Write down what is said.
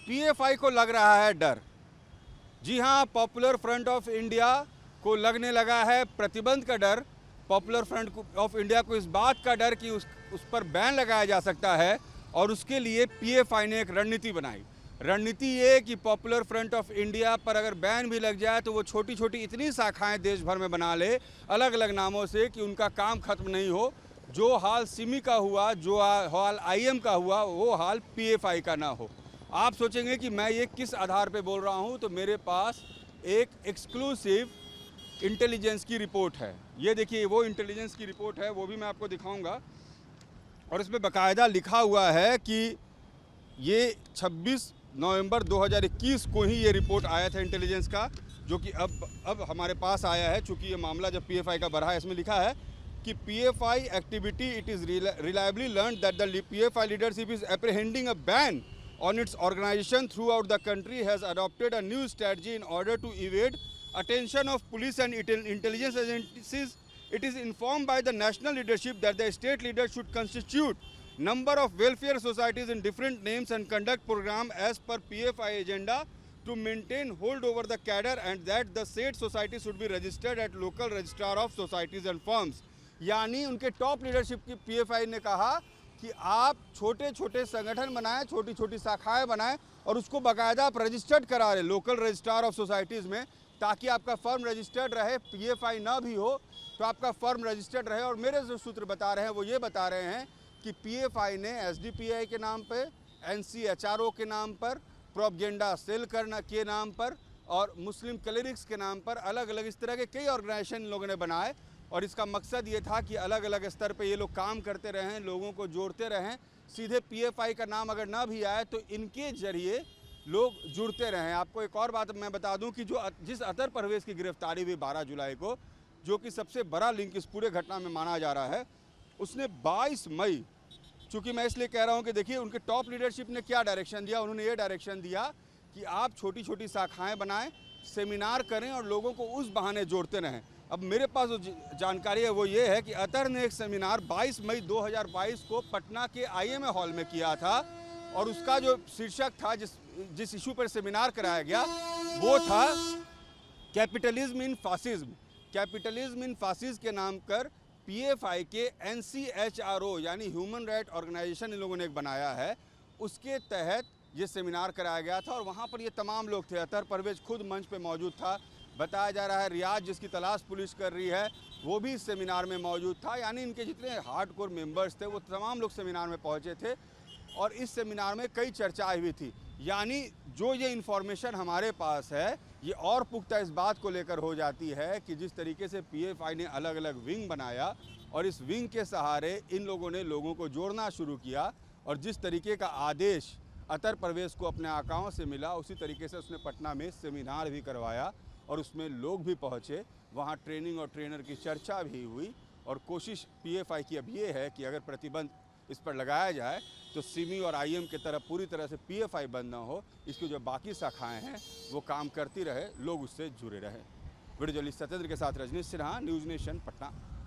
PFI को लग रहा है डर। जी हां, पॉपुलर फ्रंट ऑफ इंडिया को लगने लगा है प्रतिबंध का डर। पॉपुलर फ्रंट ऑफ इंडिया को इस बात का डर कि उस पर बैन लगाया जा सकता है और उसके लिए पीएफआई ने एक रणनीति बनाई। रणनीति ये कि पॉपुलर फ्रंट ऑफ इंडिया पर अगर बैन भी लग जाए तो वो छोटी छोटी इतनी शाखाएं देश भर में बना ले अलग अलग नामों से कि उनका काम खत्म नहीं हो। जो हाल सिमी का हुआ, जो हाल आईएम का हुआ, वो हाल पीएफआई का ना हो। आप सोचेंगे कि मैं ये किस आधार पे बोल रहा हूँ, तो मेरे पास एक एक्सक्लूसिव इंटेलिजेंस की रिपोर्ट है। ये देखिए, वो इंटेलिजेंस की रिपोर्ट है, वो भी मैं आपको दिखाऊंगा। और इसमें बाकायदा लिखा हुआ है कि ये 26 नवंबर 2021 को ही ये रिपोर्ट आया था इंटेलिजेंस का, जो कि अब हमारे पास आया है। चूँकि ये मामला जब पीएफआई का बढ़ा है, इसमें लिखा है कि PFI activity, it is reliably learn that the PFI leadership is apprehending a ban on its organization throughout the country, has adopted a new strategy in order to evade attention of police and intelligence agencies. It is informed by the national leadership that the state leaders should constitute number of welfare societies in different names and conduct program as per PFI agenda to maintain hold over the cadre, and that the said society should be registered at local registrar of societies and firms. यानी उनके top leadership की PFI ने कहा कि आप छोटे छोटे संगठन बनाएं, छोटी छोटी शाखाएं बनाएं और उसको बाकायदा आप रजिस्टर्ड करा रहे लोकल रजिस्ट्रार ऑफ सोसाइटीज़ में, ताकि आपका फर्म रजिस्टर्ड रहे। पीएफआई ना भी हो तो आपका फर्म रजिस्टर्ड रहे। और मेरे जो सूत्र बता रहे हैं वो ये बता रहे हैं कि पीएफआई ने एसडीपीआई के नाम पे, एनसीएचआरओ के नाम पर, प्रोपगेंडा सेल करना के नाम पर और मुस्लिम क्लेरिक्स के नाम पर अलग अलग इस तरह के कई ऑर्गेनाइजेशन लोगों ने बनाए। और इसका मकसद ये था कि अलग अलग स्तर पे ये लोग काम करते रहें, लोगों को जोड़ते रहें। सीधे पीएफआई का नाम अगर ना भी आए तो इनके जरिए लोग जुड़ते रहें। आपको एक और बात मैं बता दूं कि जिस अतर परवेज़ की गिरफ्तारी हुई 12 जुलाई को, जो कि सबसे बड़ा लिंक इस पूरे घटना में माना जा रहा है, उसने 22 मई, चूँकि मैं इसलिए कह रहा हूँ कि देखिए उनके टॉप लीडरशिप ने क्या डायरेक्शन दिया। उन्होंने ये डायरेक्शन दिया कि आप छोटी छोटी शाखाएँ बनाएँ, सेमिनार करें और लोगों को उस बहाने जोड़ते रहें। अब मेरे पास जो जानकारी है वो ये है कि अतर ने एक सेमिनार 22 मई 2022 को पटना के आईएमए हॉल में किया था और उसका जो शीर्षक था, जिस इशू पर सेमिनार कराया गया, वो था कैपिटलिज्म इन फासिज्म। कैपिटलिज्म इन फासिज्म के नाम पर पीएफआई के एनसीएचआरओ यानी ह्यूमन राइट ऑर्गेनाइजेशन इन लोगों ने एक बनाया है, उसके तहत ये सेमिनार कराया गया था। और वहाँ पर ये तमाम लोग थे। अतर परवेज़ खुद मंच पे मौजूद था। बताया जा रहा है रियाज, जिसकी तलाश पुलिस कर रही है, वो भी इस सेमिनार में मौजूद था। यानी इनके जितने हार्डकोर मेंबर्स थे वो तमाम लोग सेमिनार में पहुंचे थे और इस सेमिनार में कई चर्चाएं हुई थी। यानी जो ये इन्फॉर्मेशन हमारे पास है, ये और पुख्ता इस बात को लेकर हो जाती है कि जिस तरीके से पीएफआई ने अलग अलग विंग बनाया और इस विंग के सहारे इन लोगों ने लोगों को जोड़ना शुरू किया और जिस तरीके का आदेश अतर परवेज़ को अपने आकाओं से मिला, उसी तरीके से उसने पटना में सेमिनार भी करवाया और उसमें लोग भी पहुँचे। वहाँ ट्रेनिंग और ट्रेनर की चर्चा भी हुई और कोशिश पीएफआई की अब ये है कि अगर प्रतिबंध इस पर लगाया जाए तो सिमी और आईएम की तरफ पूरी तरह से पीएफआई बंद ना हो, इसकी जो बाकी शाखाएं हैं वो काम करती रहे, लोग उससे जुड़े रहे। वीडियो जर्नलिस्ट सत्येंद्र के साथ रजनीश सिन्हा, न्यूज़ नेशन, पटना।